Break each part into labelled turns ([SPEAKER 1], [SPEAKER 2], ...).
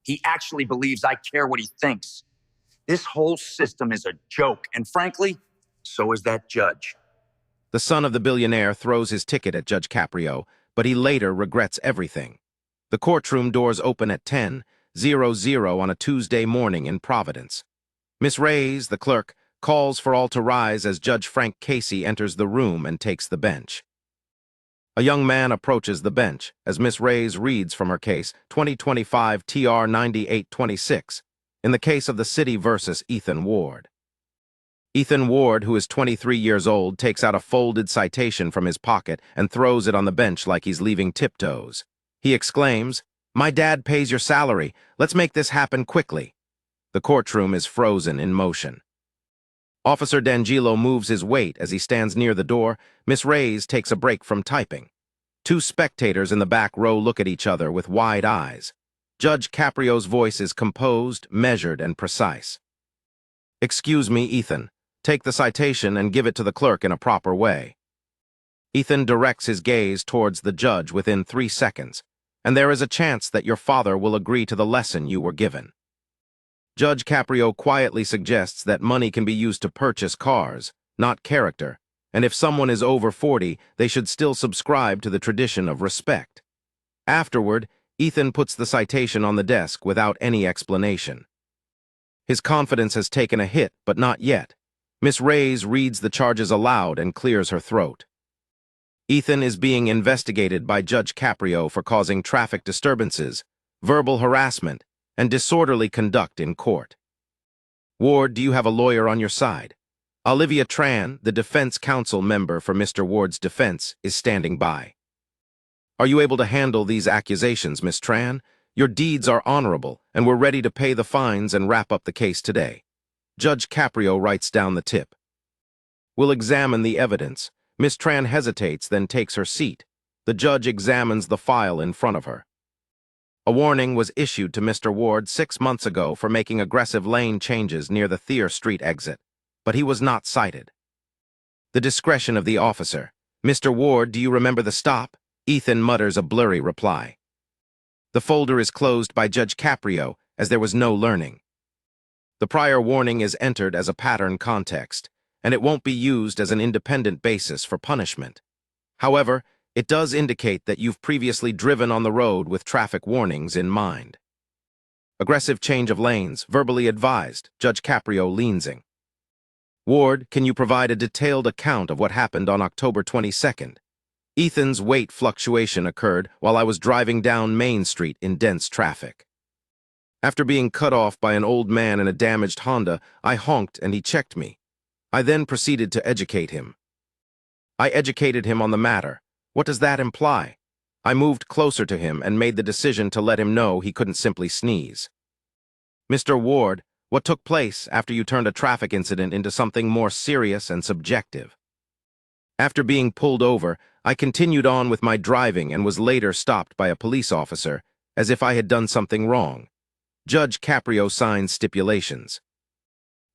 [SPEAKER 1] He actually believes I care what he thinks. This whole system is a joke, and frankly, so is that judge.
[SPEAKER 2] The son of the billionaire throws his ticket at Judge Caprio, but he later regrets everything. The courtroom doors open at 10:00 on a Tuesday morning in Providence. Miss Reyes, the clerk, calls for all to rise as Judge Frank Caprio enters the room and takes the bench. A young man approaches the bench as Miss Reyes reads from her case 2025 TR 9826 in the case of the city versus Ethan Ward. Ethan Ward, who is 23 years old, takes out a folded citation from his pocket and throws it on the bench like he's leaving tiptoes. He exclaims, "My dad pays your salary. Let's make this happen quickly." The courtroom is frozen in motion. Officer D'Angelo moves his weight as he stands near the door. Miss Reyes takes a break from typing. Two spectators in the back row look at each other with wide eyes. Judge Caprio's voice is composed, measured, and precise. "Excuse me, Ethan. Take the citation and give it to the clerk in a proper way." Ethan directs his gaze towards the judge within 3 seconds, and there is a chance that your father will agree to the lesson you were given. Judge Caprio quietly suggests that money can be used to purchase cars, not character, and if someone is over 40, they should still subscribe to the tradition of respect. Afterward, Ethan puts the citation on the desk without any explanation. His confidence has taken a hit, but not yet. Miss Reyes reads the charges aloud and clears her throat. Ethan is being investigated by Judge Caprio for causing traffic disturbances, verbal harassment, and disorderly conduct in court. Ward, do you have a lawyer on your side? Olivia Tran, the defense counsel member for Mr. Ward's defense, is standing by. Are you able to handle these accusations, Miss Tran? Your deeds are honorable, and we're ready to pay the fines and wrap up the case today. Judge Caprio writes down the tip. We'll examine the evidence. Miss Tran hesitates, then takes her seat. The judge examines the file in front of her. A warning was issued to Mr. Ward 6 months ago for making aggressive lane changes near the Thayer Street exit, but he was not cited. The discretion of the officer. Mr. Ward, do you remember the stop? Ethan mutters a blurry reply. The folder is closed by Judge Caprio, as there was no learning. The prior warning is entered as a pattern context, and it won't be used as an independent basis for punishment. However, it does indicate that you've previously driven on the road with traffic warnings in mind. Aggressive change of lanes, verbally advised, Judge Caprio leansing. Ward, can you provide a detailed account of what happened on October 22nd? Ethan's weight fluctuation occurred while I was driving down Main Street in dense traffic. After being cut off by an old man in a damaged Honda, I honked and he checked me. I then proceeded to educate him. I educated him on the matter. What does that imply? I moved closer to him and made the decision to let him know he couldn't simply sneeze. Mr. Ward, what took place after you turned a traffic incident into something more serious and subjective? After being pulled over, I continued on with my driving and was later stopped by a police officer, as if I had done something wrong. Judge Caprio signs stipulations.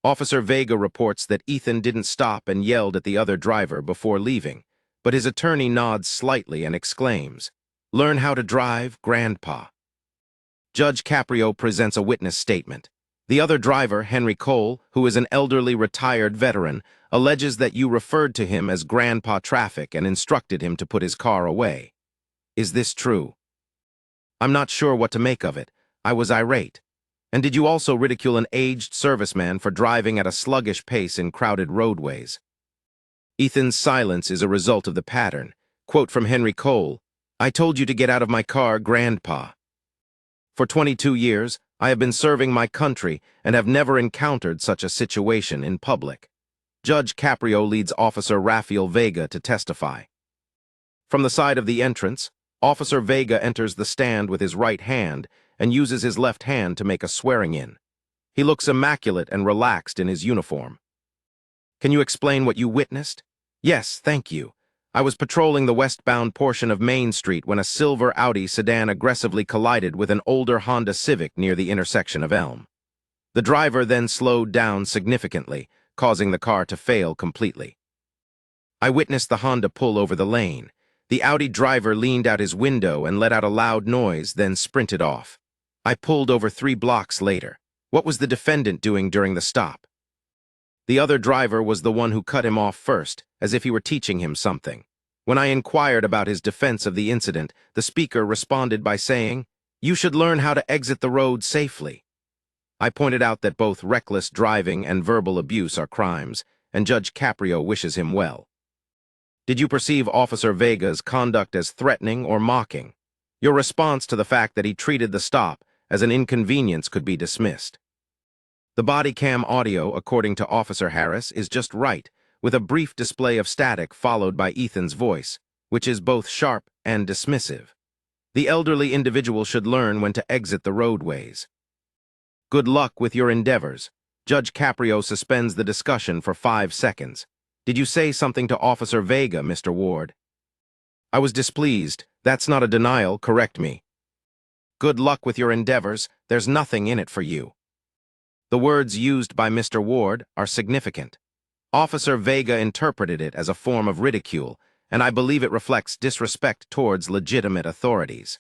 [SPEAKER 2] Officer Vega reports that Ethan didn't stop and yelled at the other driver before leaving, but his attorney nods slightly and exclaims, "Learn how to drive, Grandpa." Judge Caprio presents a witness statement. The other driver, Henry Cole, who is an elderly retired veteran, alleges that you referred to him as Grandpa Traffic and instructed him to put his car away. Is this true? I'm not sure what to make of it. I was irate. And did you also ridicule an aged serviceman for driving at a sluggish pace in crowded roadways? Ethan's silence is a result of the pattern. Quote from Henry Cole, "I told you to get out of my car, Grandpa." For 22 years, I have been serving my country and have never encountered such a situation in public. Judge Caprio leads Officer Rafael Vega to testify. From the side of the entrance, Officer Vega enters the stand with his right hand and uses his left hand to make a swearing-in. He looks immaculate and relaxed in his uniform. Can you explain what you witnessed? Yes, thank you. I was patrolling the westbound portion of Main Street when a silver Audi sedan aggressively collided with an older Honda Civic near the intersection of Elm. The driver then slowed down significantly, causing the car to fail completely. I witnessed the Honda pull over the lane. The Audi driver leaned out his window and let out a loud noise, then sprinted off. I pulled over 3 blocks later. What was the defendant doing during the stop? The other driver was the one who cut him off first, as if he were teaching him something. When I inquired about his defense of the incident, the speaker responded by saying, "You should learn how to exit the road safely." I pointed out that both reckless driving and verbal abuse are crimes, and Judge Caprio wishes him well. Did you perceive Officer Vega's conduct as threatening or mocking? Your response to the fact that he treated the stop as an inconvenience could be dismissed. The body cam audio, according to Officer Harris, is just right, with a brief display of static followed by Ethan's voice, which is both sharp and dismissive. The elderly individual should learn when to exit the roadways. Good luck with your endeavors. Judge Caprio suspends the discussion for 5 seconds. Did you say something to Officer Vega, Mr. Ward? I was displeased. That's not a denial, correct me. Good luck with your endeavors. There's nothing in it for you. The words used by Mr. Ward are significant. Officer Vega interpreted it as a form of ridicule, and I believe it reflects disrespect towards legitimate authorities.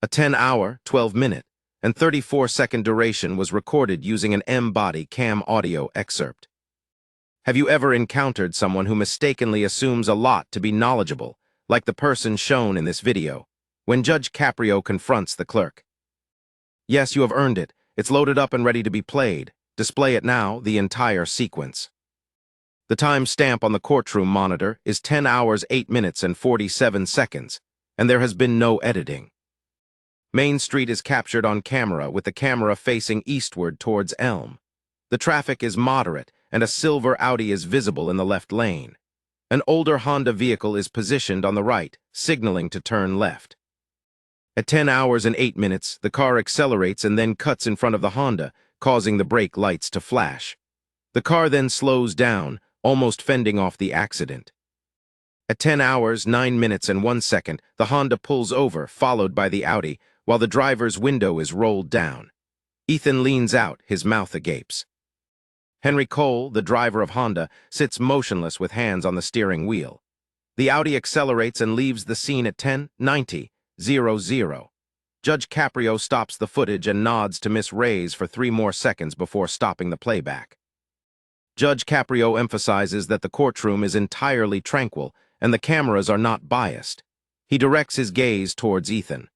[SPEAKER 2] A 10-hour, 12-minute, and 34-second duration was recorded using an M-body cam audio excerpt. Have you ever encountered someone who mistakenly assumes a lot to be knowledgeable, like the person shown in this video, when Judge Caprio confronts the clerk? Yes, you have earned it. It's loaded up and ready to be played. Display it now, the entire sequence. The time stamp on the courtroom monitor is 10 hours, 8 minutes, and 47 seconds, and there has been no editing. Main Street is captured on camera with the camera facing eastward towards Elm. The traffic is moderate, and a silver Audi is visible in the left lane. An older Honda vehicle is positioned on the right, signaling to turn left. At 10 hours and 8 minutes, the car accelerates and then cuts in front of the Honda, causing the brake lights to flash. The car then slows down, almost fending off the accident. At 10 hours, 9 minutes, and 1 second, the Honda pulls over, followed by the Audi, while the driver's window is rolled down. Ethan leans out, his mouth agapes. Henry Cole, the driver of Honda, sits motionless with hands on the steering wheel. The Audi accelerates and leaves the scene at 10:90:00. Judge Caprio stops the footage and nods to Miss Reyes for 3 more seconds before stopping the playback. Judge Caprio emphasizes that the courtroom is entirely tranquil and the cameras are not biased. He directs his gaze towards Ethan.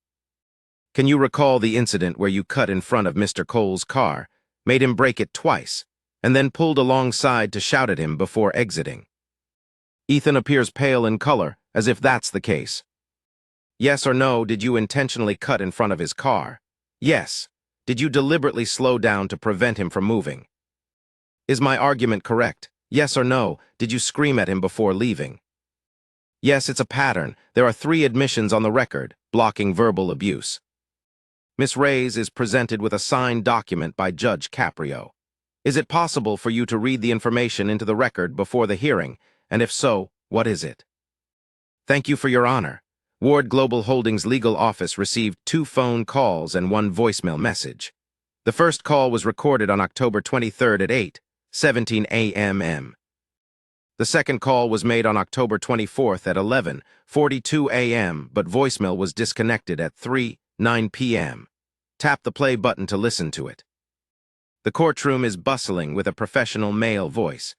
[SPEAKER 2] Can you recall the incident where you cut in front of Mr. Cole's car, made him brake it twice, and then pulled alongside to shout at him before exiting? Ethan appears pale in color, as if that's the case. Yes or no, did you intentionally cut in front of his car? Yes. Did you deliberately slow down to prevent him from moving? Is my argument correct? Yes or no, did you scream at him before leaving? Yes, it's a pattern. There are 3 admissions on the record, blocking verbal abuse. Miss Reyes is presented with a signed document by Judge Caprio. Is it possible for you to read the information into the record before the hearing, and if so, what is it? Thank you for your honor. Ward Global Holdings legal office received 2 phone calls and 1 voicemail message. The first call was recorded on October 23rd at 8:17 a.m. The second call was made on October 24th at 11:42 a.m., but voicemail was disconnected at 3:09 p.m. Tap the play button to listen to it. The courtroom is bustling with a professional male voice.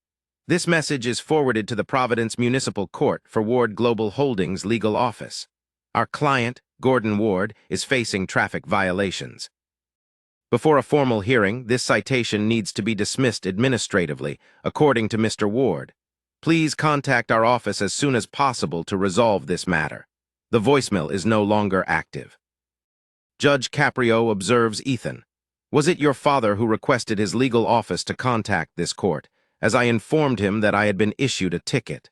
[SPEAKER 2] This message is forwarded to the Providence Municipal Court for Ward Global Holdings legal office. Our client, Gordon Ward, is facing traffic violations. Before a formal hearing, this citation needs to be dismissed administratively, according to Mr. Ward. Please contact our office as soon as possible to resolve this matter. The voicemail is no longer active. Judge Caprio observes Ethan. Was it your father who requested his legal office to contact this court, as I informed him that I had been issued a ticket?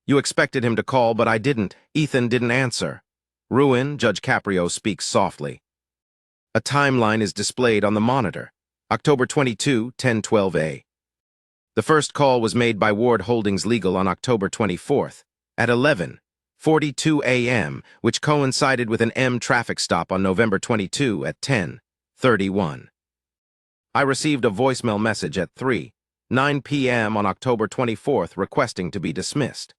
[SPEAKER 2] You expected him to call, but I didn't. Ethan didn't answer. Ruin, Judge Caprio speaks softly. A timeline is displayed on the monitor. October 22, 10:12 a. The first call was made by Ward Holdings Legal on October 24th at 11:42 a.m., which coincided with an M traffic stop on November 22 at 10:31. I received a voicemail message at 3:09 p.m. on October 24th requesting to be dismissed.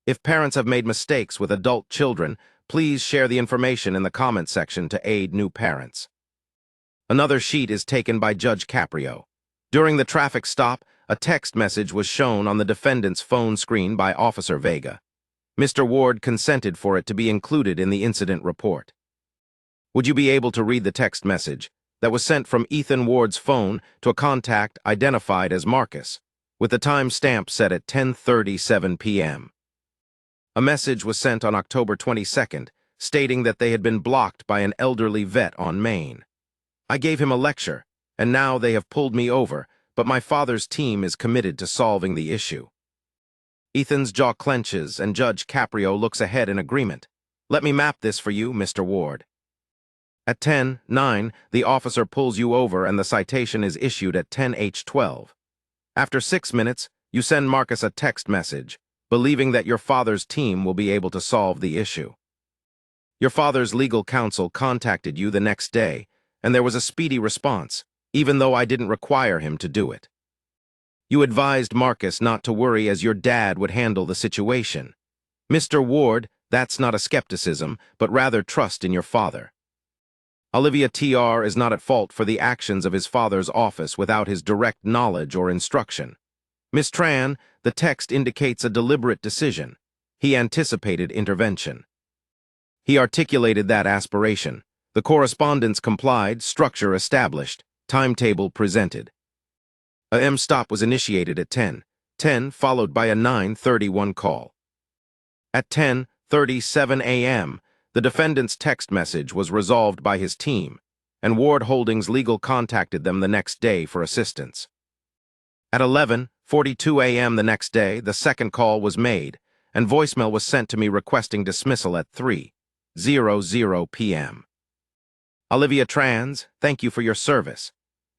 [SPEAKER 2] If parents have made mistakes with adult children, Please share the information in the comment section to aid new parents. Another sheet is taken by Judge Caprio. During the traffic stop, a text message was shown on the defendant's phone screen by Officer Vega. Mr. Ward consented for it to be included in the incident report. Would you be able to read the text message that was sent from Ethan Ward's phone to a contact identified as Marcus, with the time stamp set at 10:37 p.m.? A message was sent on October 22nd, stating that they had been blocked by an elderly vet on Main. I gave him a lecture, and now they have pulled me over, but my father's team is committed to solving the issue. Ethan's jaw clenches, and Judge Caprio looks ahead in agreement. Let me map this for you, Mr. Ward. At 10:09, the officer pulls you over and the citation is issued at 10:12. After 6 minutes, you send Marcus a text message, believing that your father's team will be able to solve the issue. Your father's legal counsel contacted you the next day, and there was a speedy response, even though I didn't require him to do it. You advised Marcus not to worry as your dad would handle the situation. Mr. Ward, that's not a skepticism, but rather trust in your father. Olivia T.R. is not at fault for the actions of his father's office without his direct knowledge or instruction. Miss Tran, the text indicates a deliberate decision. He anticipated intervention. He articulated that aspiration. The correspondence complied, structure established, timetable presented. A M stop was initiated at 10:10, followed by a 9:31 call. At 10:37 a.m., the defendant's text message was resolved by his team, and Ward Holdings Legal contacted them the next day for assistance. At 11:42 a.m. the next day, the second call was made, and voicemail was sent to me requesting dismissal at 3:00 p.m. Olivia Trans, thank you for your service.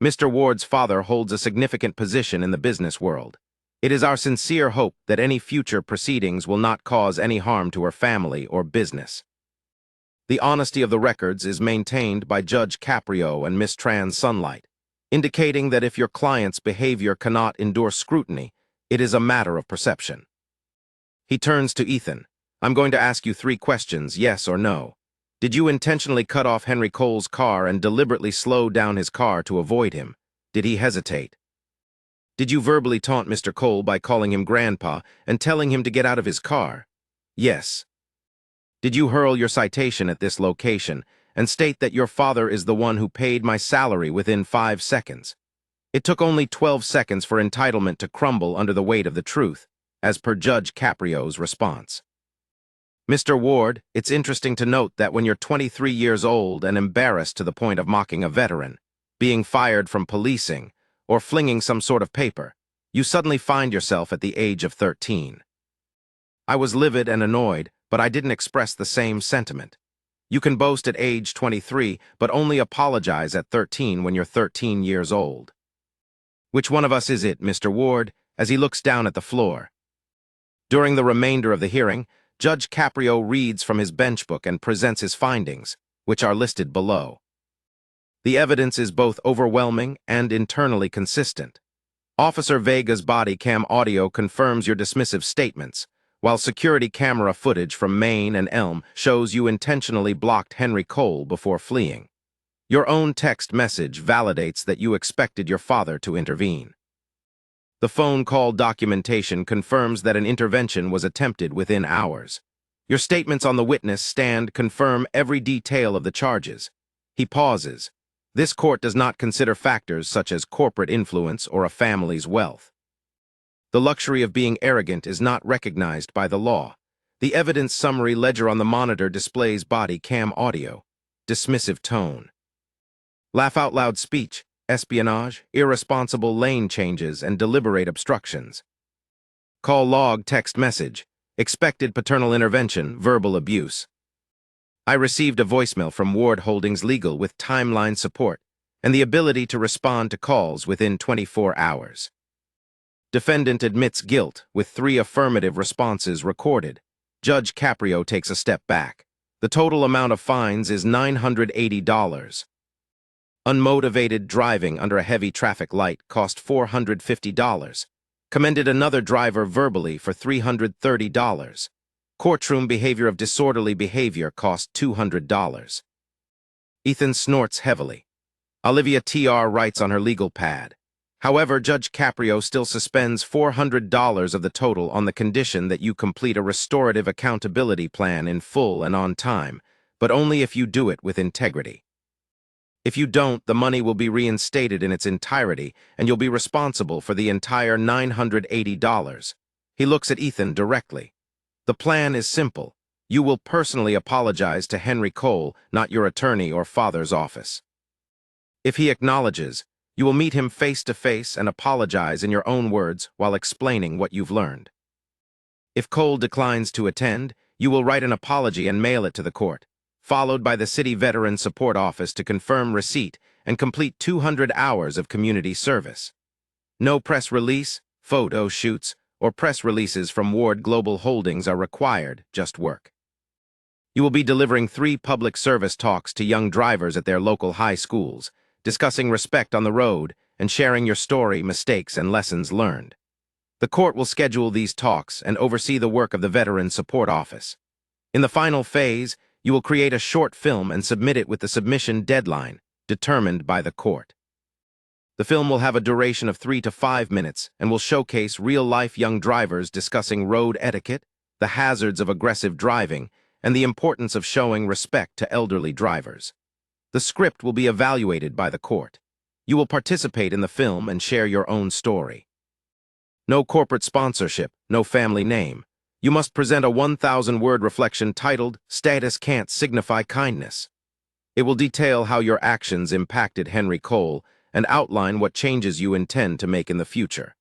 [SPEAKER 2] Mr. Ward's father holds a significant position in the business world. It is our sincere hope that any future proceedings will not cause any harm to her family or business. The honesty of the records is maintained by Judge Caprio and Miss Tran's Sunlight, indicating that if your client's behavior cannot endure scrutiny, it is a matter of perception. He turns to Ethan. I'm going to ask you 3 questions, yes or no. Did you intentionally cut off Henry Cole's car and deliberately slow down his car to avoid him? Did he hesitate? Did you verbally taunt Mr. Cole by calling him Grandpa and telling him to get out of his car? Yes. Did you hurl your citation at this location and state that your father is the one who paid my salary within 5 seconds? It took only 12 seconds for entitlement to crumble under the weight of the truth, as per Judge Caprio's response. Mr. Ward, it's interesting to note that when you're 23 years old and embarrassed to the point of mocking a veteran, being fired from policing, or flinging some sort of paper, you suddenly find yourself at the age of 13. I was livid and annoyed, but I didn't express the same sentiment. You can boast at age 23, but only apologize at 13 when you're 13 years old. Which one of us is it, Mr. Ward, as he looks down at the floor? During the remainder of the hearing, Judge Caprio reads from his bench book and presents his findings, which are listed below. The evidence is both overwhelming and internally consistent. Officer Vega's body cam audio confirms your dismissive statements, while security camera footage from Main and Elm shows you intentionally blocked Henry Cole before fleeing. Your own text message validates that you expected your father to intervene. The phone call documentation confirms that an intervention was attempted within hours. Your statements on the witness stand confirm every detail of the charges. He pauses. This court does not consider factors such as corporate influence or a family's wealth. The luxury of being arrogant is not recognized by the law. The evidence summary ledger on the monitor displays body cam audio. Dismissive tone. Laugh out loud speech. Espionage, irresponsible lane changes, and deliberate obstructions. Call log text message. Expected paternal intervention, verbal abuse. I received a voicemail from Ward Holdings Legal with timeline support and the ability to respond to calls within 24 hours. Defendant admits guilt with 3 affirmative responses recorded. Judge Caprio takes a step back. The total amount of fines is $980. Unmotivated driving under a heavy traffic light cost $450. Commended another driver verbally for $330. Courtroom behavior of disorderly behavior cost $200. Ethan snorts heavily. Olivia TR writes on her legal pad. However, Judge Caprio still suspends $400 of the total on the condition that you complete a restorative accountability plan in full and on time, but only if you do it with integrity. If you don't, the money will be reinstated in its entirety, and you'll be responsible for the entire $980. He looks at Ethan directly. The plan is simple. You will personally apologize to Henry Cole, not your attorney or father's office. If he acknowledges, you will meet him face to face and apologize in your own words while explaining what you've learned. If Cole declines to attend, you will write an apology and mail it to the court, followed by the City Veteran Support Office to confirm receipt and complete 200 hours of community service. No press release, photo shoots, or press releases from Ward Global Holdings are required, just work. You will be delivering 3 public service talks to young drivers at their local high schools, discussing respect on the road and sharing your story, mistakes, and lessons learned. The court will schedule these talks and oversee the work of the Veteran Support Office. In the final phase, you will create a short film and submit it with the submission deadline, determined by the court. The film will have a duration of 3 to 5 minutes and will showcase real-life young drivers discussing road etiquette, the hazards of aggressive driving, and the importance of showing respect to elderly drivers. The script will be evaluated by the court. You will participate in the film and share your own story. No corporate sponsorship, no family name. You must present a 1,000-word reflection titled, "Status Can't Signify Kindness." It will detail how your actions impacted Henry Cole and outline what changes you intend to make in the future.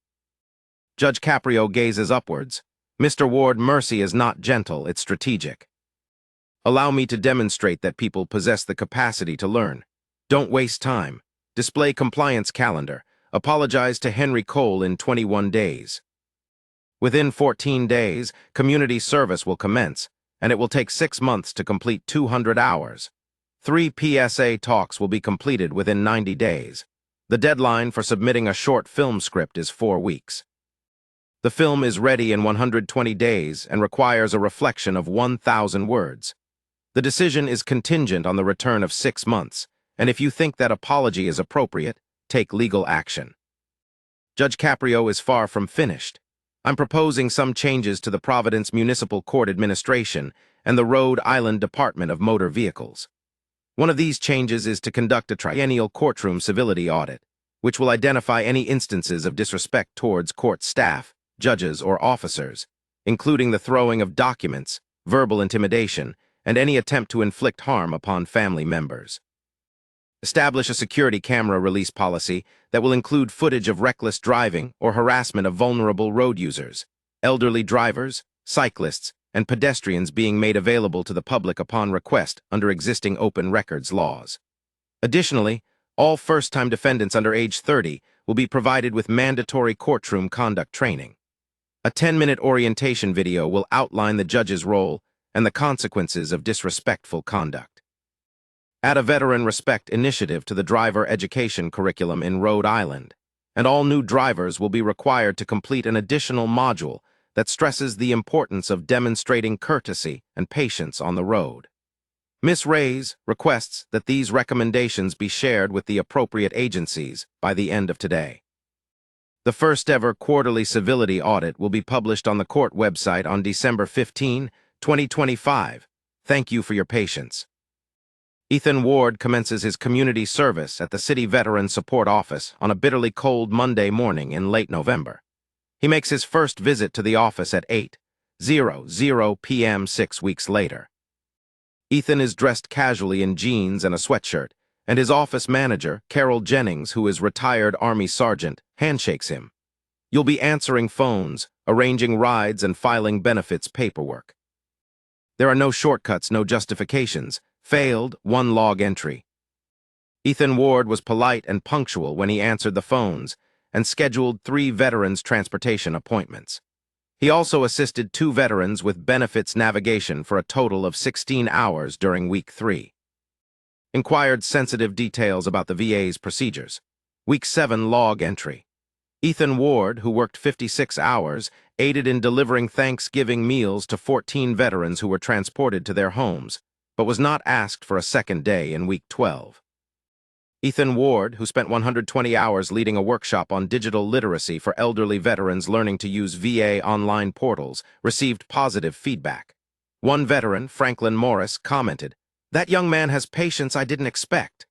[SPEAKER 2] Judge Caprio gazes upwards. Mr. Ward, mercy is not gentle, it's strategic. Allow me to demonstrate that people possess the capacity to learn. Don't waste time. Display compliance calendar. Apologize to Henry Cole in 21 days. Within 14 days, community service will commence, and it will take 6 months to complete 200 hours. 3 PSA talks will be completed within 90 days. The deadline for submitting a short film script is 4 weeks. The film is ready in 120 days and requires a reflection of 1,000 words. The decision is contingent on the return of 6 months, and if you think that apology is appropriate, take legal action. Judge Caprio is far from finished. I'm proposing some changes to the Providence Municipal Court Administration and the Rhode Island Department of Motor Vehicles. One of these changes is to conduct a triennial courtroom civility audit, which will identify any instances of disrespect towards court staff, judges, or officers, including the throwing of documents, verbal intimidation, and any attempt to inflict harm upon family members. Establish a security camera release policy that will include footage of reckless driving or harassment of vulnerable road users, elderly drivers, cyclists, and pedestrians being made available to the public upon request under existing open records laws. Additionally, all first-time defendants under age 30 will be provided with mandatory courtroom conduct training. A 10-minute orientation video will outline the judge's role and the consequences of disrespectful conduct. Add a veteran respect initiative to the driver education curriculum in Rhode Island, and all new drivers will be required to complete an additional module that stresses the importance of demonstrating courtesy and patience on the road. Ms. Reyes requests that these recommendations be shared with the appropriate agencies by the end of today. The first-ever quarterly civility audit will be published on the court website on December 15, 2025. Thank you for your patience. Ethan Ward commences his community service at the City Veteran Support Office on a bitterly cold Monday morning in late November. He makes his first visit to the office at 8:00 p.m. 6 weeks later. Ethan is dressed casually in jeans and a sweatshirt, and his office manager, Carol Jennings, who is retired Army sergeant, handshakes him. You'll be answering phones, arranging rides, and filing benefits paperwork. There are no shortcuts, no justifications. Failed, 1 log entry. Ethan Ward was polite and punctual when he answered the phones and scheduled 3 veterans' transportation appointments. He also assisted 2 veterans with benefits navigation for a total of 16 hours during Week 3. Inquired sensitive details about the VA's procedures. Week 7 log entry. Ethan Ward, who worked 56 hours, aided in delivering Thanksgiving meals to 14 veterans who were transported to their homes, but was not asked for a second day in week 12. Ethan Ward, who spent 120 hours leading a workshop on digital literacy for elderly veterans learning to use VA online portals, received positive feedback. One veteran, Franklin Morris, commented, "That young man has patience I didn't expect."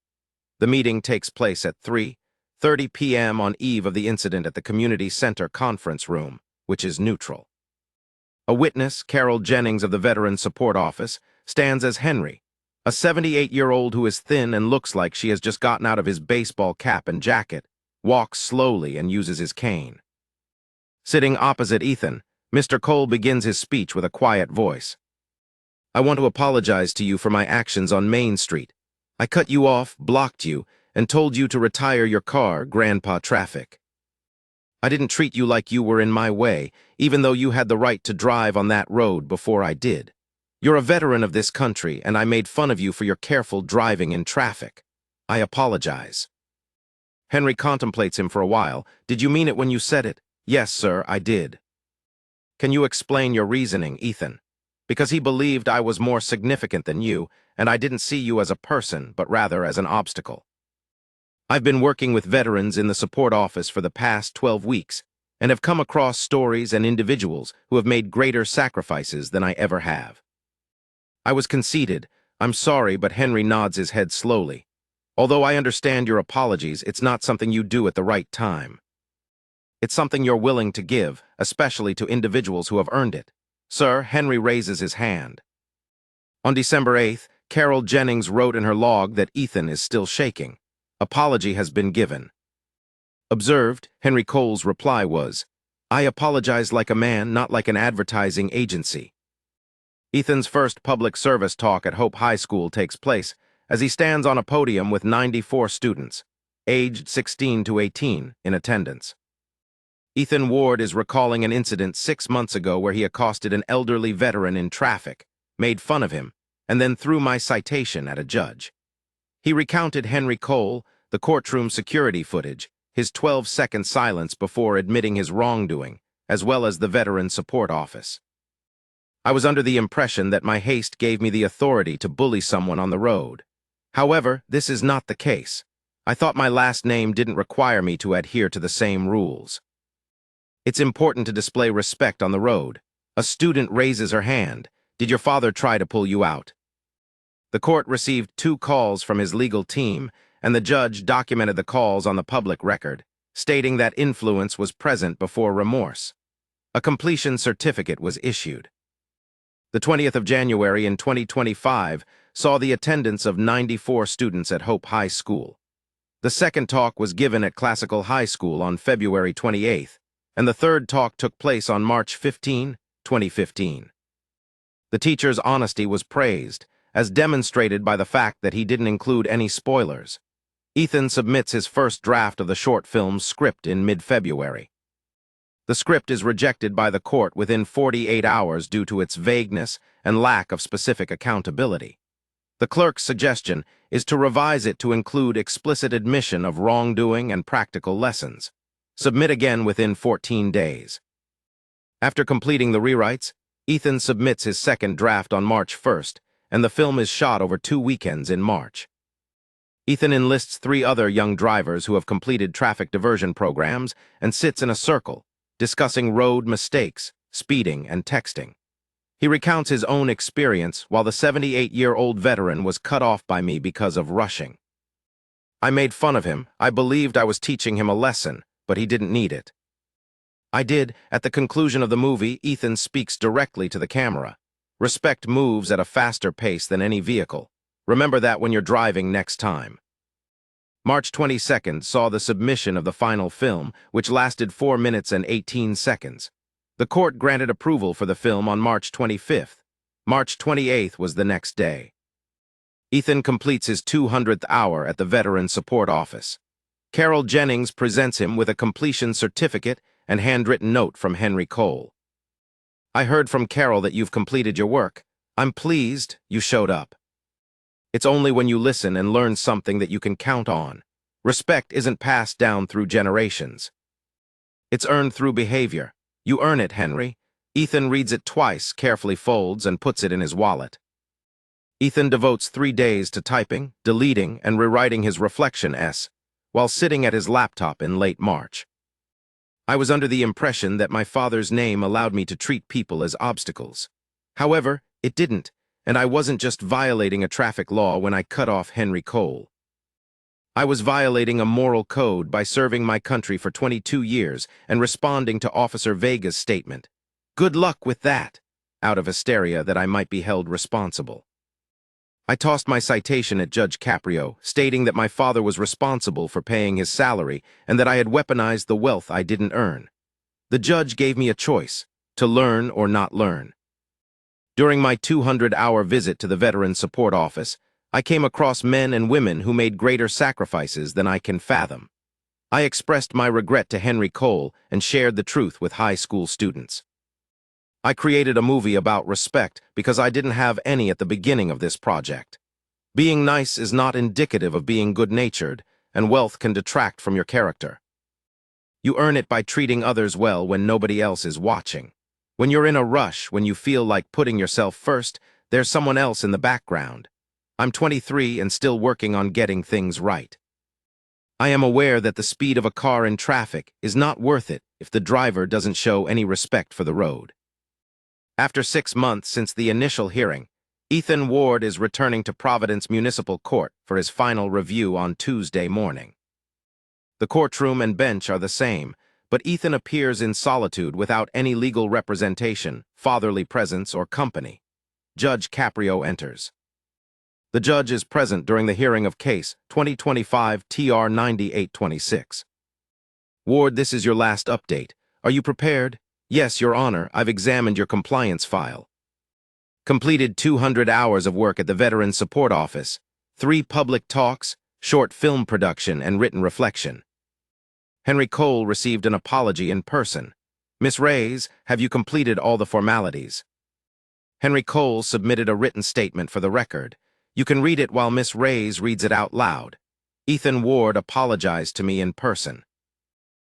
[SPEAKER 2] The meeting takes place at 3:30 p.m. on eve of the incident at the Community Center Conference Room, which is neutral. A witness, Carol Jennings of the Veteran Support Office, stands as Henry, a 78-year-old who is thin and looks like she has just gotten out of his baseball cap and jacket, walks slowly and uses his cane. Sitting opposite Ethan, Mr. Cole begins his speech with a quiet voice. "I want to apologize to you for my actions on Main Street. I cut you off, blocked you, and told you to retire your car, Grandpa Traffic. I didn't treat you like you were in my way, even though you had the right to drive on that road before I did. You're a veteran of this country, and I made fun of you for your careful driving in traffic. I apologize." Henry contemplates him for a while. "Did you mean it when you said it?" "Yes, sir, I did." "Can you explain your reasoning, Ethan?" "Because he believed I was more significant than you, and I didn't see you as a person, but rather as an obstacle. I've been working with veterans in the support office for the past 12 weeks, and have come across stories and individuals who have made greater sacrifices than I ever have." I was conceited. "I'm sorry," but Henry nods his head slowly. "Although I understand your apologies, it's not something you do at the right time. It's something you're willing to give, especially to individuals who have earned it." "Sir," Henry raises his hand. On December 8th, Carol Jennings wrote in her log that Ethan is still shaking. Apology has been given. Observed, Henry Cole's reply was, "I apologize like a man, not like an advertising agency." Ethan's first public service talk at Hope High School takes place as he stands on a podium with 94 students, aged 16 to 18, in attendance. Ethan Ward is recalling an incident 6 months ago where he accosted an elderly veteran in traffic, made fun of him, and then threw my citation at a judge. He recounted Henry Cole, the courtroom security footage, his 12-second silence before admitting his wrongdoing, as well as the Veteran Support Office. "I was under the impression that my haste gave me the authority to bully someone on the road. However, this is not the case. I thought my last name didn't require me to adhere to the same rules. It's important to display respect on the road." A student raises her hand. "Did your father try to pull you out?" The court received 2 calls from his legal team, and the judge documented the calls on the public record, stating that influence was present before remorse. A completion certificate was issued. The 20th of January in 2025 saw the attendance of 94 students at Hope High School. The second talk was given at Classical High School on February 28th, and the third talk took place on March 15, 2015. The teacher's honesty was praised, as demonstrated by the fact that he didn't include any spoilers. Ethan submits his first draft of the short film's script in mid-February. The script is rejected by the court within 48 hours due to its vagueness and lack of specific accountability. The clerk's suggestion is to revise it to include explicit admission of wrongdoing and practical lessons. Submit again within 14 days. After completing the rewrites, Ethan submits his second draft on March 1st, and the film is shot over 2 weekends in March. Ethan enlists 3 other young drivers who have completed traffic diversion programs and sits in a circle, discussing road mistakes, speeding, and texting. He recounts his own experience while the 78-year-old veteran was cut off by me because of rushing. "I made fun of him. I believed I was teaching him a lesson, but he didn't need it." I did. At the conclusion of the movie, Ethan speaks directly to the camera. "Respect moves at a faster pace than any vehicle. Remember that when you're driving next time." March 22nd saw the submission of the final film, which lasted 4 minutes and 18 seconds. The court granted approval for the film on March 25th. March 28th was the next day. Ethan completes his 200th hour at the Veteran Support Office. Carol Jennings presents him with a completion certificate and handwritten note from Henry Cole. "I heard from Carol that you've completed your work. I'm pleased you showed up. It's only when you listen and learn something that you can count on. Respect isn't passed down through generations. It's earned through behavior. You earn it, Henry. Ethan reads it twice, carefully folds, and puts it in his wallet. Ethan devotes 3 days to typing, deleting, and rewriting his reflection S, while sitting at his laptop in late March. I was under the impression that my father's name allowed me to treat people as obstacles. However, it didn't, and I wasn't just violating a traffic law when I cut off Henry Cole. I was violating a moral code by serving my country for 22 years and responding to Officer Vega's statement, "Good luck with that," out of hysteria that I might be held responsible. I tossed my citation at Judge Caprio, stating that my father was responsible for paying his salary and that I had weaponized the wealth I didn't earn. The judge gave me a choice, to learn or not learn. During my 200-hour visit to the Veterans Support Office, I came across men and women who made greater sacrifices than I can fathom. I expressed my regret to Henry Cole and shared the truth with high school students. I created a movie about respect because I didn't have any at the beginning of this project. Being nice is not indicative of being good-natured, and wealth can detract from your character. You earn it by treating others well when nobody else is watching. When you're in a rush, when you feel like putting yourself first, there's someone else in the background. I'm 23 and still working on getting things right. I am aware that the speed of a car in traffic is not worth it if the driver doesn't show any respect for the road. After 6 months since the initial hearing, Ethan Ward is returning to Providence Municipal Court for his final review on Tuesday morning. The courtroom and bench are the same, but Ethan appears in solitude without any legal representation, fatherly presence, or company. Judge Caprio enters. The judge is present during the hearing of case 2025 TR 9826. Ward, this is your last update. Are you prepared? Yes, Your Honor, I've examined your compliance file. Completed 200 hours of work at the Veterans Support Office, 3 public talks, short film production, and written reflection. Henry Cole received an apology in person. Miss Reyes, have you completed all the formalities? Henry Cole submitted a written statement for the record. You can read it while Miss Reyes reads it out loud. Ethan Ward apologized to me in person.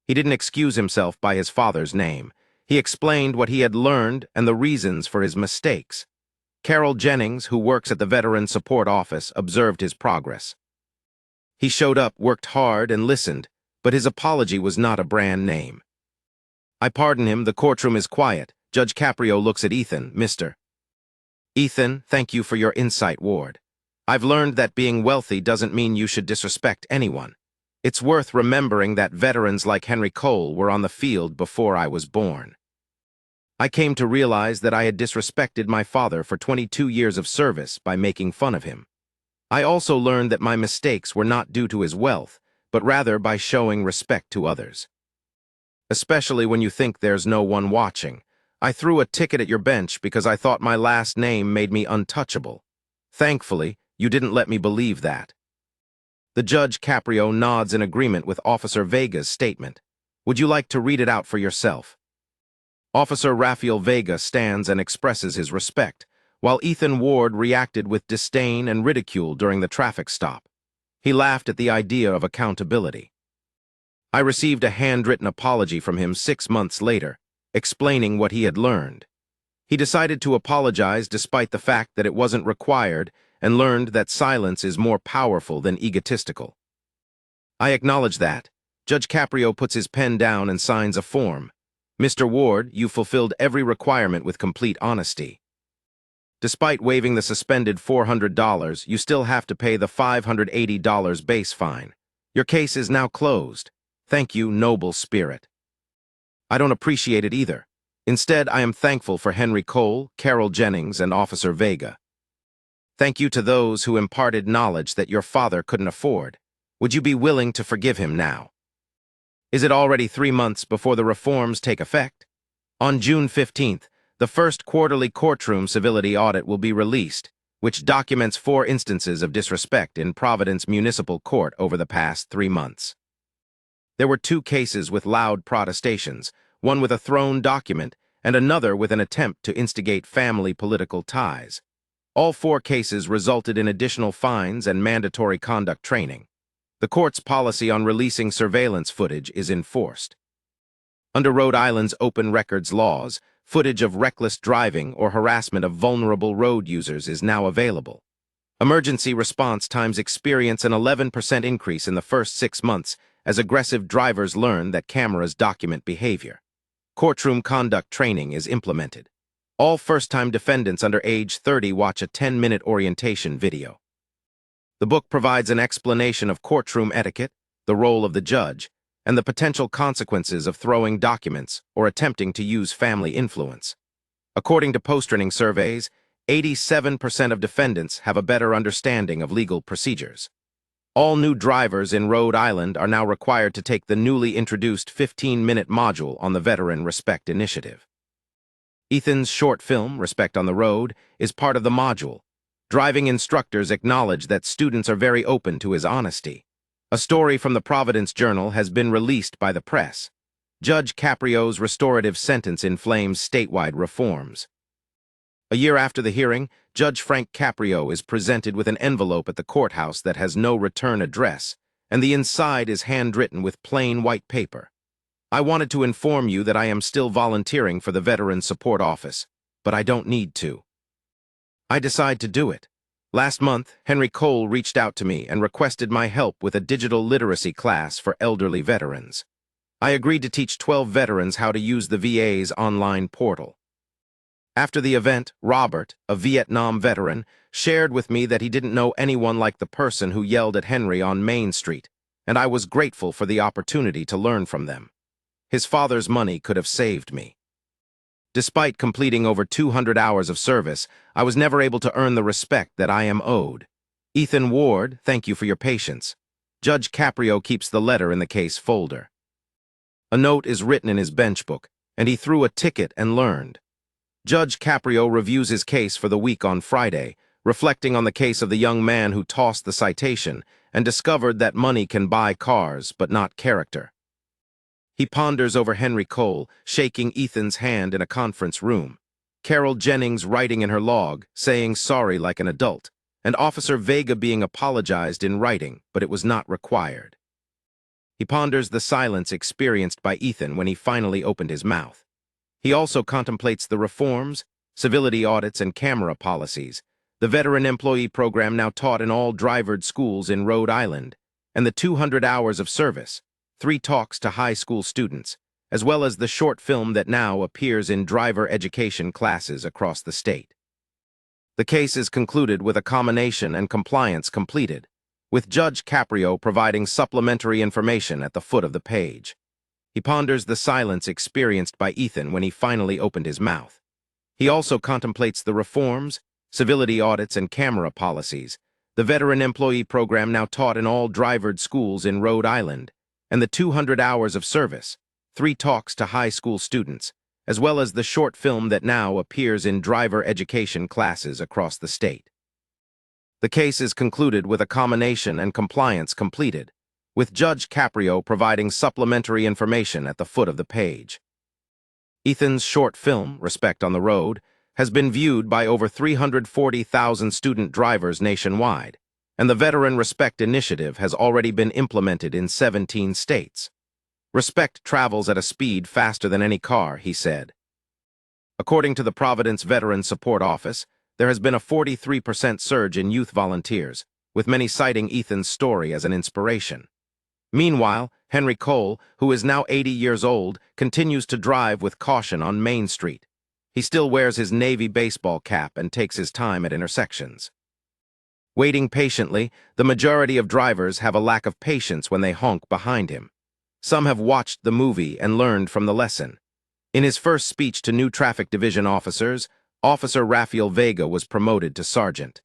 [SPEAKER 2] He didn't excuse himself by his father's name. He explained what he had learned and the reasons for his mistakes. Carol Jennings, who works at the Veterans Support Office, observed his progress. He showed up, worked hard, and listened, but his apology was not a brand name. I pardon him, the courtroom is quiet. Judge Caprio looks at Ethan, Mr. Ethan, thank you for your insight, Ward. I've learned that being wealthy doesn't mean you should disrespect anyone. It's worth remembering that veterans like Henry Cole were on the field before I was born. I came to realize that I had disrespected my father for 22 years of service by making fun of him. I also learned that my mistakes were not due to his wealth, but rather by showing respect to others. Especially when you think there's no one watching. I threw a ticket at your bench because I thought my last name made me untouchable. Thankfully, you didn't let me believe that. The Judge Caprio nods in agreement with Officer Vega's statement. Would you like to read it out for yourself? Officer Rafael Vega stands and expresses his respect, while Ethan Ward reacted with disdain and ridicule during the traffic stop. He laughed at the idea of accountability. I received a handwritten apology from him 6 months later, explaining what he had learned. He decided to apologize despite the fact that it wasn't required and learned that silence is more powerful than egotistical. I acknowledge that. Judge Caprio puts his pen down and signs a form. Mr. Ward, you fulfilled every requirement with complete honesty. Despite waiving the suspended $400, you still have to pay the $580 base fine. Your case is now closed. Thank you, noble spirit. I don't appreciate it either. Instead, I am thankful for Henry Cole, Carol Jennings, and Officer Vega. Thank you to those who imparted knowledge that your father couldn't afford. Would you be willing to forgive him now? Is it already 3 months before the reforms take effect? On June 15th, the first quarterly courtroom civility audit will be released, which documents 4 instances of disrespect in Providence Municipal Court over the past 3 months. There were 2 cases with loud protestations, one with a thrown document and another with an attempt to instigate family political ties. All 4 cases resulted in additional fines and mandatory conduct training. The court's policy on releasing surveillance footage is enforced. Under Rhode Island's open records laws, footage of reckless driving or harassment of vulnerable road users is now available. Emergency response times experience an 11% increase in the first 6 months as aggressive drivers learn that cameras document behavior. Courtroom conduct training is implemented. All first-time defendants under age 30 watch a 10-minute orientation video. The book provides an explanation of courtroom etiquette, the role of the judge, and the potential consequences of throwing documents or attempting to use family influence. According to post-training surveys, 87% of defendants have a better understanding of legal procedures. All new drivers in Rhode Island are now required to take the newly introduced 15-minute module on the Veteran Respect Initiative. Ethan's short film, Respect on the Road, is part of the module. Driving instructors acknowledge that students are very open to his honesty. A story from the Providence Journal has been released by the press. Judge Caprio's restorative sentence inflames statewide reforms. A year after the hearing, Judge Frank Caprio is presented with an envelope at the courthouse that has no return address, and the inside is handwritten with plain white paper. I wanted to inform you that I am still volunteering for the Veteran Support Office, but I don't need to. I decide to do it. Last month, Henry Cole reached out to me and requested my help with a digital literacy class for elderly veterans. I agreed to teach 12 veterans how to use the VA's online portal. After the event, Robert, a Vietnam veteran, shared with me that he didn't know anyone like the person who yelled at Henry on Main Street, and I was grateful for the opportunity to learn from them. His father's money could have saved me. Despite completing over 200 hours of service, I was never able to earn the respect that I am owed. Ethan Ward, thank you for your patience. Judge Caprio keeps the letter in the case folder. A note is written in his bench book, and he threw a ticket and learned. Judge Caprio reviews his case for the week on Friday, reflecting on the case of the young man who tossed the citation and discovered that money can buy cars but not character. He ponders over Henry Cole, shaking Ethan's hand in a conference room, Carol Jennings writing in her log, saying sorry like an adult, and Officer Vega being apologized in writing, but it was not required. He ponders the silence experienced by Ethan when he finally opened his mouth. He also contemplates the reforms, civility audits, and camera policies, the veteran employee program now taught in all drivered schools in Rhode Island, and the 200 hours of service, 3 talks to high school students, as well as the short film that now appears in driver education classes across the state. The case is concluded with a commination and compliance completed, with Judge Caprio providing supplementary information at the foot of the page. He ponders the silence experienced by Ethan when he finally opened his mouth. He also contemplates the reforms, civility audits, and camera policies, the veteran employee program now taught in all drivered schools in Rhode Island, and the 200 hours of service, 3 talks to high school students, as well as the short film that now appears in driver education classes across the state. The case is concluded with a commination and compliance completed, with Judge Caprio providing supplementary information at the foot of the page. Ethan's short film, Respect on the Road, has been viewed by over 340,000 student drivers nationwide, and the Veteran Respect Initiative has already been implemented in 17 states. Respect travels at a speed faster than any car, he said. According to the Providence Veteran Support Office, there has been a 43% surge in youth volunteers, with many citing Ethan's story as an inspiration. Meanwhile, Henry Cole, who is now 80 years old, continues to drive with caution on Main Street. He still wears his Navy baseball cap and takes his time at intersections. Waiting patiently, the majority of drivers have a lack of patience when they honk behind him. Some have watched the movie and learned from the lesson. In his first speech to new traffic division officers, Officer Rafael Vega was promoted to sergeant.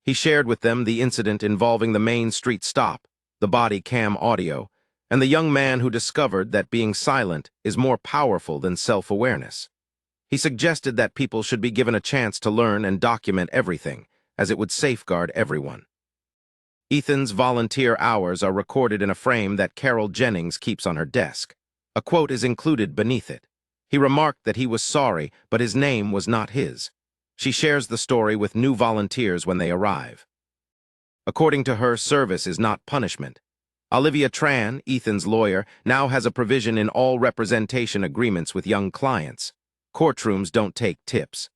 [SPEAKER 2] He shared with them the incident involving the Main Street stop, the body cam audio, and the young man who discovered that being silent is more powerful than self-awareness. He suggested that people should be given a chance to learn and document everything, as it would safeguard everyone. Ethan's volunteer hours are recorded in a frame that Carol Jennings keeps on her desk. A quote is included beneath it. He remarked that he was sorry, but his name was not his. She shares the story with new volunteers when they arrive. According to her, service is not punishment. Olivia Tran, Ethan's lawyer, now has a provision in all representation agreements with young clients. Courtrooms don't take tips.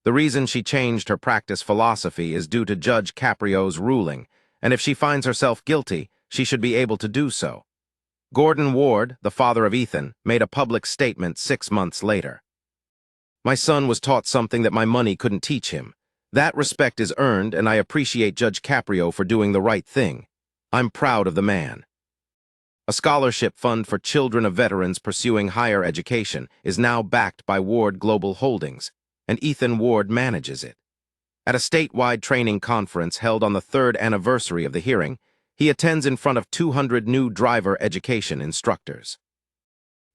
[SPEAKER 2] The reason she changed her practice philosophy is due to Judge Caprio's ruling, and if she finds herself guilty, she should be able to do so. Gordon Ward, the father of Ethan, made a public statement 6 months later. My son was taught something that my money couldn't teach him. That respect is earned, and I appreciate Judge Caprio for doing the right thing. I'm proud of the man. A scholarship fund for children of veterans pursuing higher education is now backed by Ward Global Holdings, and Ethan Ward manages it. At a statewide training conference held on the 3rd anniversary of the hearing, he attends in front of 200 new driver education instructors.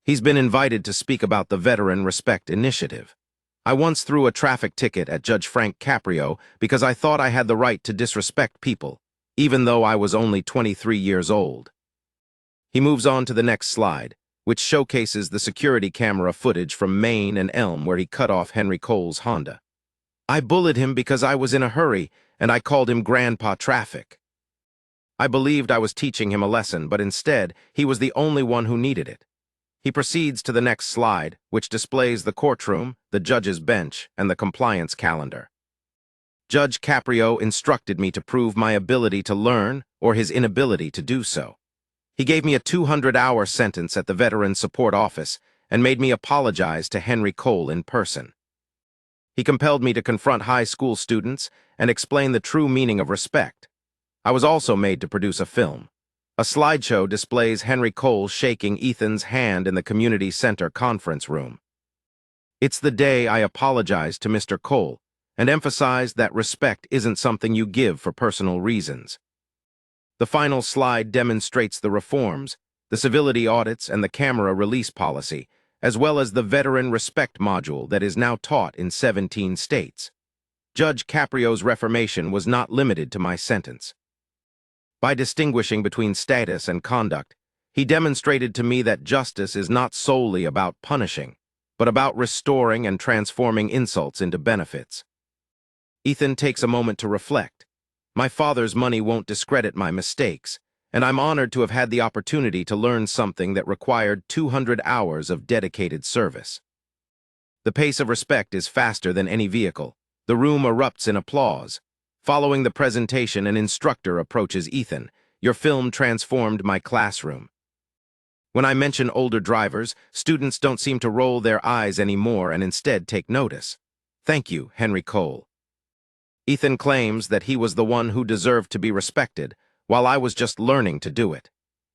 [SPEAKER 2] He's been invited to speak about the Veteran Respect Initiative. I once threw a traffic ticket at Judge Frank Caprio because I thought I had the right to disrespect people, even though I was only 23 years old. He moves on to the next slide, which showcases the security camera footage from Main and Elm where he cut off Henry Cole's Honda. I bullied him because I was in a hurry, and I called him Grandpa Traffic. I believed I was teaching him a lesson, but instead, he was the only one who needed it. He proceeds to the next slide, which displays the courtroom, the judge's bench, and the compliance calendar. Judge Caprio instructed me to prove my ability to learn or his inability to do so. He gave me a 200-hour sentence at the Veteran Support Office and made me apologize to Henry Cole in person. He compelled me to confront high school students and explain the true meaning of respect. I was also made to produce a film. A slideshow displays Henry Cole shaking Ethan's hand in the community center conference room. It's the day I apologized to Mr. Cole and emphasized that respect isn't something you give for personal reasons. The final slide demonstrates the reforms, the civility audits, and the camera release policy, as well as the Veteran Respect module that is now taught in 17 states. Judge Caprio's reformation was not limited to my sentence. By distinguishing between status and conduct, he demonstrated to me that justice is not solely about punishing, but about restoring and transforming insults into benefits. Ethan takes a moment to reflect. My father's money won't discredit my mistakes, and I'm honored to have had the opportunity to learn something that required 200 hours of dedicated service. The pace of respect is faster than any vehicle. The room erupts in applause. Following the presentation, an instructor approaches Ethan. Your film transformed my classroom. When I mention older drivers, students don't seem to roll their eyes anymore and instead take notice. Thank you, Henry Cole. Ethan claims that he was the one who deserved to be respected, while I was just learning to do it.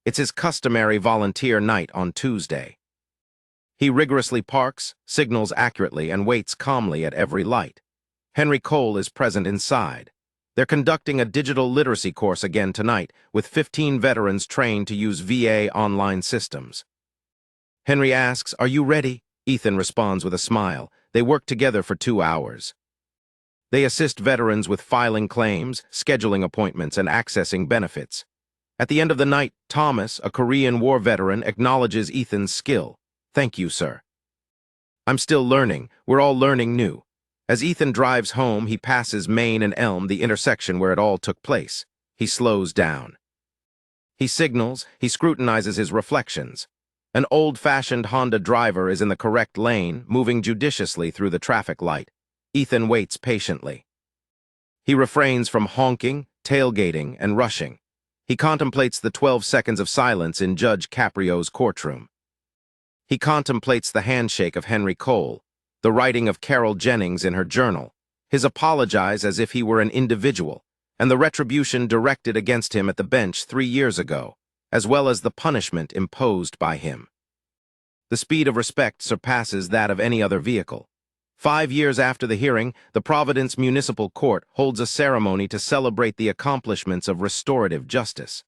[SPEAKER 2] It's his customary volunteer night on Tuesday. He rigorously parks, signals accurately, and waits calmly at every light. Henry Cole is present inside. They're conducting a digital literacy course again tonight, with 15 veterans trained to use VA online systems. Henry asks, "Are you ready?" Ethan responds with a smile. They work together for 2 hours. They assist veterans with filing claims, scheduling appointments, and accessing benefits. At the end of the night, Thomas, a Korean War veteran, acknowledges Ethan's skill. "Thank you, sir." I'm still learning. We're all learning new. As Ethan drives home, he passes Main and Elm, the intersection where it all took place. He slows down. He signals, he scrutinizes his reflections. An old-fashioned Honda driver is in the correct lane, moving judiciously through the traffic light. Ethan waits patiently. He refrains from honking, tailgating, and rushing. He contemplates the 12 seconds of silence in Judge Caprio's courtroom. He contemplates the handshake of Henry Cole, the writing of Carol Jennings in her journal, his apologize as if he were an individual, and the retribution directed against him at the bench 3 years ago, as well as the punishment imposed by him. The speed of respect surpasses that of any other vehicle. 5 years after the hearing, the Providence Municipal Court holds a ceremony to celebrate the accomplishments of restorative justice.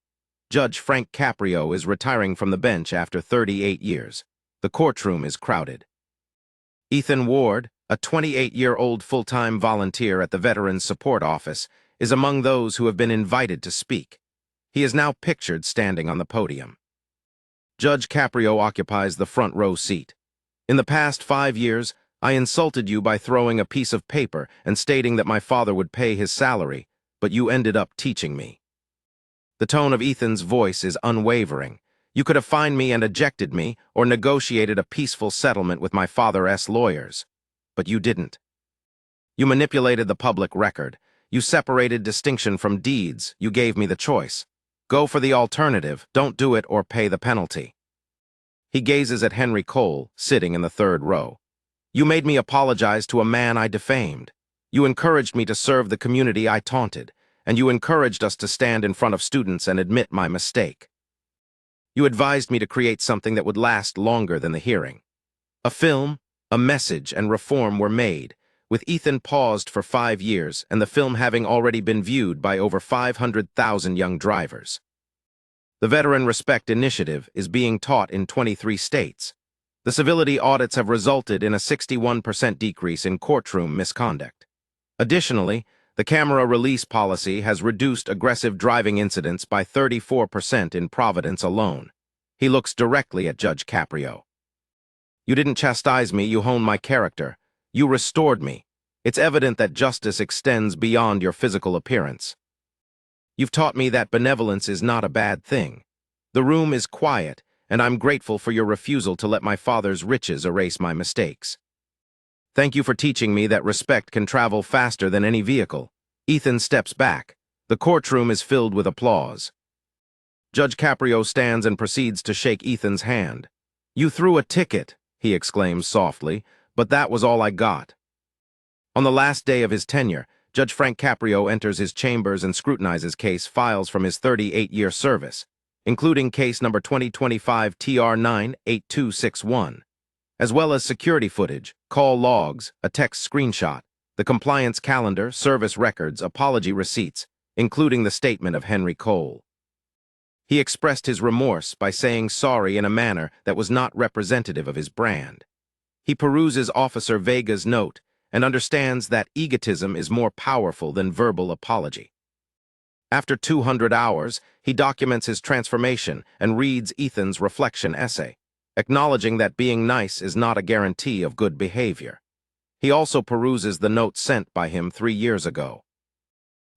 [SPEAKER 2] Judge Frank Caprio is retiring from the bench after 38 years. The courtroom is crowded. Ethan Ward, a 28-year-old full-time volunteer at the Veterans Support Office, is among those who have been invited to speak. He is now pictured standing on the podium. Judge Caprio occupies the front row seat. In the past 5 years, I insulted you by throwing a piece of paper and stating that my father would pay his salary, but you ended up teaching me. The tone of Ethan's voice is unwavering. You could have fined me and ejected me, or negotiated a peaceful settlement with my father's lawyers. But you didn't. You manipulated the public record. You separated distinction from deeds. You gave me the choice. Go for the alternative, don't do it, or pay the penalty. He gazes at Henry Cole, sitting in the third row. You made me apologize to a man I defamed. You encouraged me to serve the community I taunted, and you encouraged us to stand in front of students and admit my mistake. You advised me to create something that would last longer than the hearing. A film, a message, and reform were made, with Ethan paused for 5 years and the film having already been viewed by over 500,000 young drivers. The Veteran Respect Initiative is being taught in 23 states. The civility audits have resulted in a 61% decrease in courtroom misconduct. Additionally, the camera release policy has reduced aggressive driving incidents by 34% in Providence alone. He looks directly at Judge Caprio. You didn't chastise me, you honed my character. You restored me. It's evident that justice extends beyond your physical appearance. You've taught me that benevolence is not a bad thing. The room is quiet, and I'm grateful for your refusal to let my father's riches erase my mistakes. Thank you for teaching me that respect can travel faster than any vehicle. Ethan steps back. The courtroom is filled with applause. Judge Caprio stands and proceeds to shake Ethan's hand. You threw a ticket, he exclaims softly, but that was all I got. On the last day of his tenure, Judge Frank Caprio enters his chambers and scrutinizes case files from his 38-year service, including case number 2025 TR98261, as well as security footage, call logs, a text screenshot, the compliance calendar, service records, apology receipts, including the statement of Henry Cole. He expressed his remorse by saying sorry in a manner that was not representative of his brand. He peruses Officer Vega's note and understands that egotism is more powerful than verbal apology. After 200 hours, he documents his transformation and reads Ethan's reflection essay, acknowledging that being nice is not a guarantee of good behavior. He also peruses the note sent by him 3 years ago.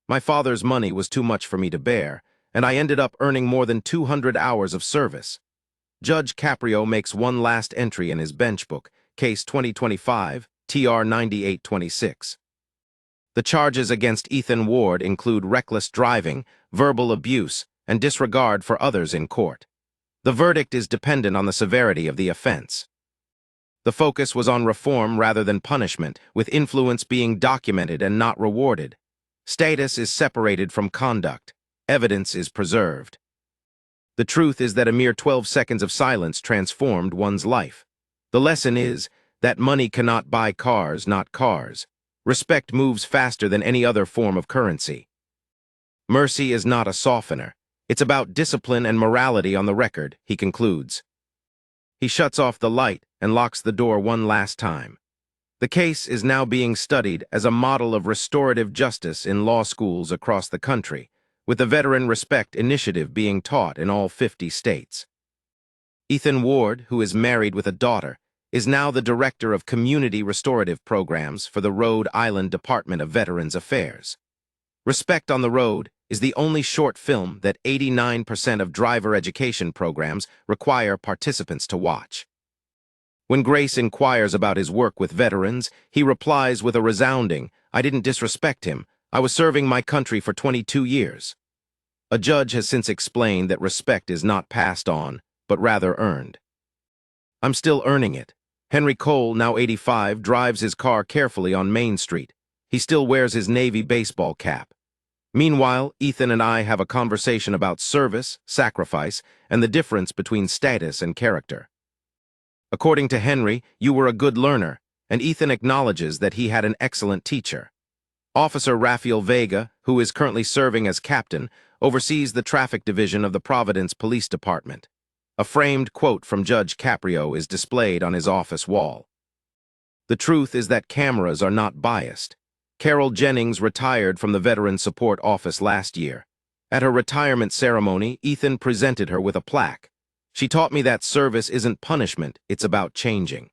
[SPEAKER 2] My father's money was too much for me to bear, and I ended up earning more than 200 hours of service. Judge Caprio makes one last entry in his bench book, case 2025 TR9826. The charges against Ethan Ward include reckless driving, verbal abuse, and disregard for others in court. The verdict is dependent on the severity of the offense. The focus was on reform rather than punishment, with influence being documented and not rewarded. Status is separated from conduct. Evidence is preserved. The truth is that a mere 12 seconds of silence transformed one's life. The lesson is that money cannot buy cars, not cars. Respect moves faster than any other form of currency. Mercy is not a softener. It's about discipline and morality on the record, he concludes. He shuts off the light and locks the door one last time. The case is now being studied as a model of restorative justice in law schools across the country, with the Veteran Respect Initiative being taught in all 50 states. Ethan Ward, who is married with a daughter, is now the Director of Community Restorative Programs for the Rhode Island Department of Veterans Affairs. Respect on the Road is the only short film that 89% of driver education programs require participants to watch. When Grace inquires about his work with veterans, he replies with a resounding, "I didn't disrespect him. I was serving my country for 22 years. A judge has since explained that respect is not passed on, but rather earned. I'm still earning it. Henry Cole, now 85, drives his car carefully on Main Street. He still wears his Navy baseball cap. Meanwhile, Ethan and I have a conversation about service, sacrifice, and the difference between status and character. According to Henry, you were a good learner, and Ethan acknowledges that he had an excellent teacher. Officer Rafael Vega, who is currently serving as captain, oversees the traffic division of the Providence Police Department. A framed quote from Judge Caprio is displayed on his office wall. The truth is that cameras are not biased. Carol Jennings retired from the Veteran Support Office last year. At her retirement ceremony, Ethan presented her with a plaque. She taught me that service isn't punishment, it's about changing.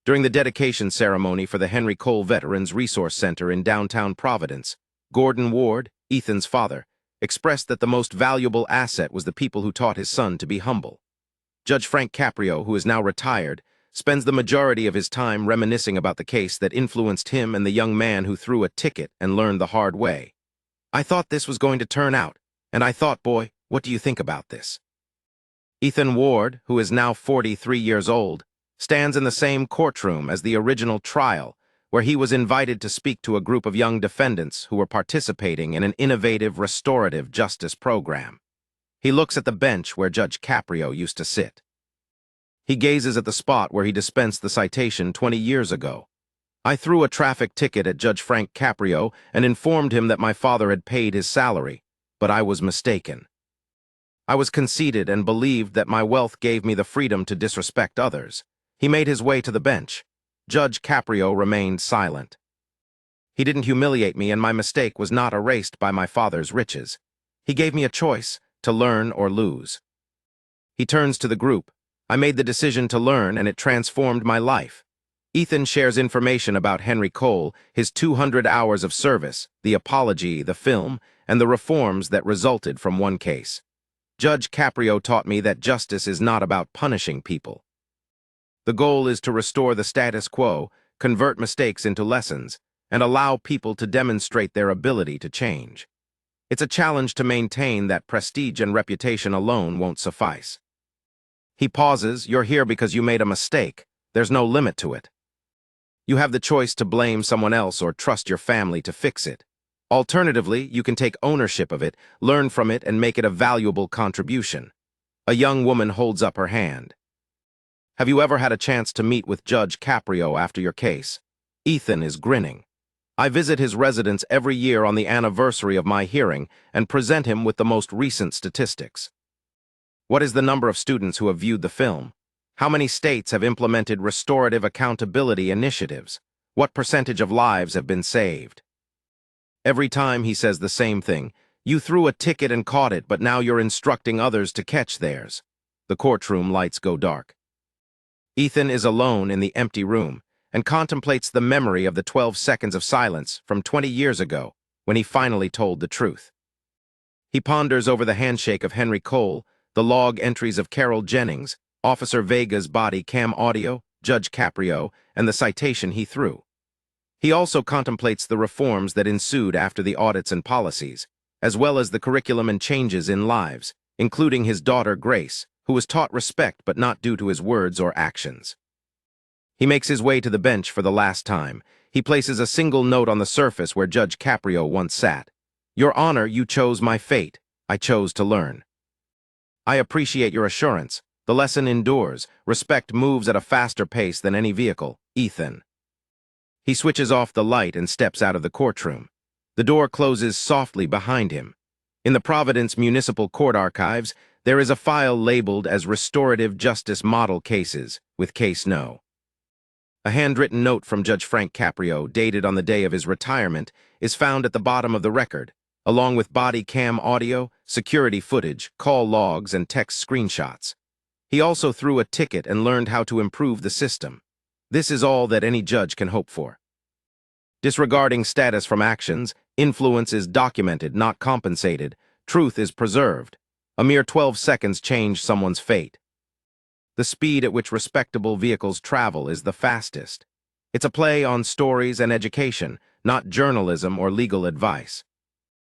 [SPEAKER 2] During the dedication ceremony for the Henry Cole Veterans Resource Center in downtown Providence, Gordon Ward, Ethan's father, expressed that the most valuable asset was the people who taught his son to be humble. Judge Frank Caprio, who is now retired, spends the majority of his time reminiscing about the case that influenced him and the young man who threw a ticket and learned the hard way. I thought this was going to turn out, and I thought, boy, what do you think about this? Ethan Ward, who is now 43 years old, stands in the same courtroom as the original trial, where he was invited to speak to a group of young defendants who were participating in an innovative restorative justice program. He looks at the bench where Judge Caprio used to sit. He gazes at the spot where he dispensed the citation 20 years ago. I threw a traffic ticket at Judge Frank Caprio and informed him that my father had paid his salary, but I was mistaken. I was conceited and believed that my wealth gave me the freedom to disrespect others. He made his way to the bench. Judge Caprio remained silent. He didn't humiliate me, and my mistake was not erased by my father's riches. He gave me a choice, to learn or lose. He turns to the group. I made the decision to learn, and it transformed my life. Ethan shares information about Henry Cole, his 200 hours of service, the apology, the film, and the reforms that resulted from one case. Judge Caprio taught me that justice is not about punishing people. The goal is to restore the status quo, convert mistakes into lessons, and allow people to demonstrate their ability to change. It's a challenge to maintain that prestige and reputation alone won't suffice. He pauses. You're here because you made a mistake. There's no limit to it. You have the choice to blame someone else or trust your family to fix it. Alternatively, you can take ownership of it, learn from it, and make it a valuable contribution. A young woman holds up her hand. Have you ever had a chance to meet with Judge Caprio after your case? Ethan is grinning. I visit his residence every year on the anniversary of my hearing and present him with the most recent statistics. What is the number of students who have viewed the film? How many states have implemented restorative accountability initiatives? What percentage of lives have been saved? Every time he says the same thing. You threw a ticket and caught it, but now you're instructing others to catch theirs. The courtroom lights go dark. Ethan is alone in the empty room and contemplates the memory of the 12 seconds of silence from 20 years ago when he finally told the truth. He ponders over the handshake of Henry Cole, the log entries of Carol Jennings, Officer Vega's body cam audio, Judge Caprio, and the citation he threw. He also contemplates the reforms that ensued after the audits and policies, as well as the curriculum and changes in lives, including his daughter Grace, who was taught respect but not due to his words or actions. He makes his way to the bench for the last time. He places a single note on the surface where Judge Caprio once sat. Your Honor, you chose my fate. I chose to learn. I appreciate your assurance. The lesson endures. Respect moves at a faster pace than any vehicle. Ethan. He switches off the light and steps out of the courtroom. The door closes softly behind him. In the Providence Municipal Court archives, there is a file labeled as Restorative Justice Model Cases, with Case No. A handwritten note from Judge Frank Caprio, dated on the day of his retirement, is found at the bottom of the record, along with body cam audio, security footage, call logs, and text screenshots. He also threw a ticket and learned how to improve the system. This is all that any judge can hope for. Disregarding status from actions, influence is documented, not compensated. Truth is preserved. A mere 12 seconds change someone's fate. The speed at which respectable vehicles travel is the fastest. It's a play on stories and education, not journalism or legal advice.